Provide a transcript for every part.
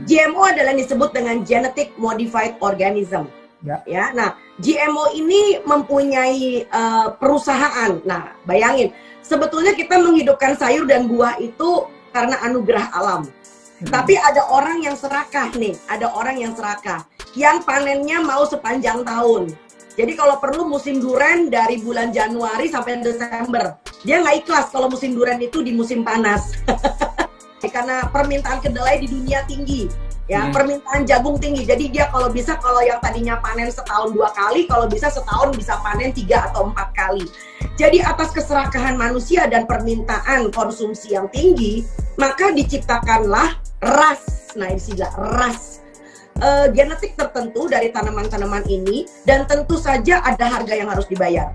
GMO adalah yang disebut dengan genetic modified organism. Ya, nah GMO ini mempunyai perusahaan. Nah, bayangin, sebetulnya kita menghidupkan sayur dan buah itu karena anugerah alam. Tapi ada orang yang serakah nih, ada orang yang serakah, yang panennya mau sepanjang tahun. Jadi kalau perlu musim durian dari bulan Januari sampai Desember. Dia nggak ikhlas kalau musim durian itu di musim panas. Karena permintaan kedelai di dunia tinggi. Ya, permintaan jagung tinggi. Jadi dia kalau bisa, kalau yang tadinya panen setahun 2 kali, kalau bisa setahun bisa panen 3 atau 4 kali. Jadi atas keserakahan manusia dan permintaan konsumsi yang tinggi, maka diciptakanlah ras. Nah, istilah ras. Genetik tertentu dari tanaman-tanaman ini, dan tentu saja ada harga yang harus dibayar.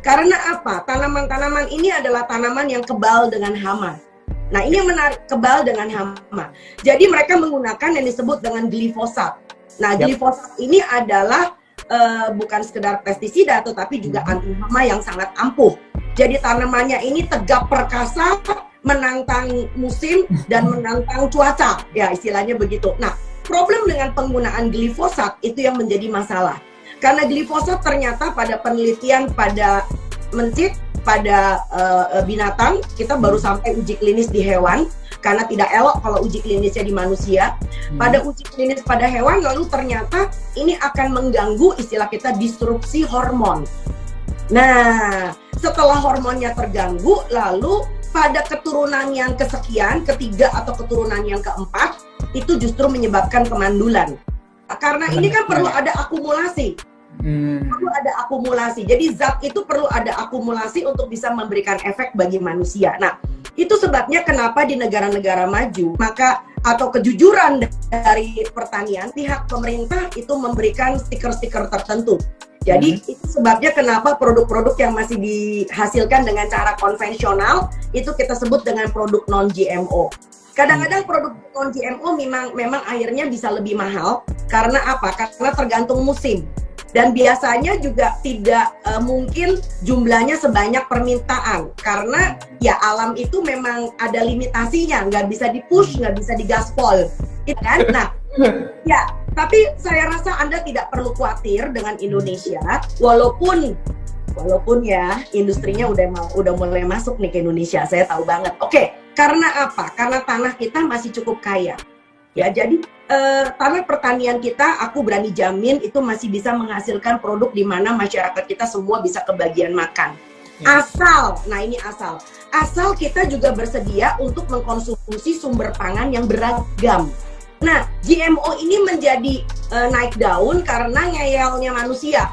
Karena apa? Tanaman-tanaman ini adalah tanaman yang kebal dengan hama. Nah, ini yang menarik, kebal dengan hama. Jadi mereka menggunakan yang disebut dengan glifosat. Nah, glifosat ini adalah bukan sekedar pestisida, tetapi juga anti hama yang sangat ampuh. Jadi tanamannya ini tegap perkasa, menantang musim dan menantang cuaca. Ya, istilahnya begitu. Nah, problem dengan penggunaan glifosat itu yang menjadi masalah. Karena glifosat ternyata pada penelitian pada mencit, pada binatang, kita baru sampai uji klinis di hewan, karena tidak elok kalau uji klinisnya di manusia. Pada uji klinis pada hewan, lalu ternyata ini akan mengganggu, istilah kita, disrupsi hormon. Nah, setelah hormonnya terganggu, lalu pada keturunan yang kesekian, ketiga atau keturunan yang keempat, itu justru menyebabkan kemandulan. Karena ini kan perlu ada akumulasi. Perlu ada akumulasi. Jadi zat itu perlu ada akumulasi untuk bisa memberikan efek bagi manusia. Nah, itu sebabnya kenapa di negara-negara maju, maka atau kejujuran dari pertanian, pihak pemerintah itu memberikan stiker-stiker tertentu. Jadi itu sebabnya kenapa produk-produk yang masih dihasilkan dengan cara konvensional itu kita sebut dengan produk non-GMO. Kadang-kadang produk non-GMO memang akhirnya bisa lebih mahal. Karena apa? Karena tergantung musim. Dan biasanya juga tidak mungkin jumlahnya sebanyak permintaan. Karena ya alam itu memang ada limitasinya. Nggak bisa di-push, nggak bisa digaspol. Gitu kan? Nah, ya, tapi saya rasa Anda tidak perlu khawatir dengan Indonesia. Walaupun ya industrinya udah mulai masuk nih ke Indonesia. Saya tahu banget. Oke, karena apa? Karena tanah kita masih cukup kaya. Ya, jadi tanah pertanian kita, aku berani jamin itu masih bisa menghasilkan produk di mana masyarakat kita semua bisa kebagian makan. Asal kita juga bersedia untuk mengkonsumsi sumber pangan yang beragam. Nah, GMO ini menjadi naik daun karena ngeyelnya manusia.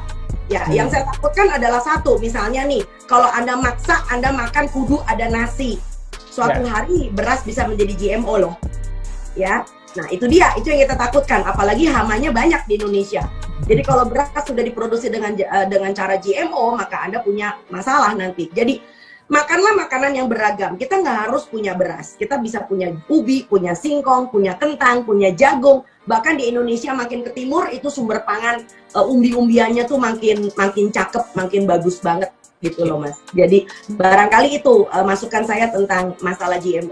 Ya, yang saya takutkan adalah satu, misalnya nih, kalau Anda maksa Anda makan kudu ada nasi. Suatu hari beras bisa menjadi GMO loh. Ya. Nah, itu dia, itu yang kita takutkan, apalagi hamanya banyak di Indonesia. Jadi kalau beras sudah diproduksi dengan cara GMO, maka Anda punya masalah nanti. Jadi makanlah makanan yang beragam. Kita nggak harus punya beras, kita bisa punya ubi, punya singkong, punya kentang, punya jagung. Bahkan di Indonesia makin ke timur itu sumber pangan umbi-umbiannya tuh makin cakep, makin bagus banget gitu loh Mas. Jadi barangkali itu masukan saya tentang masalah GMO.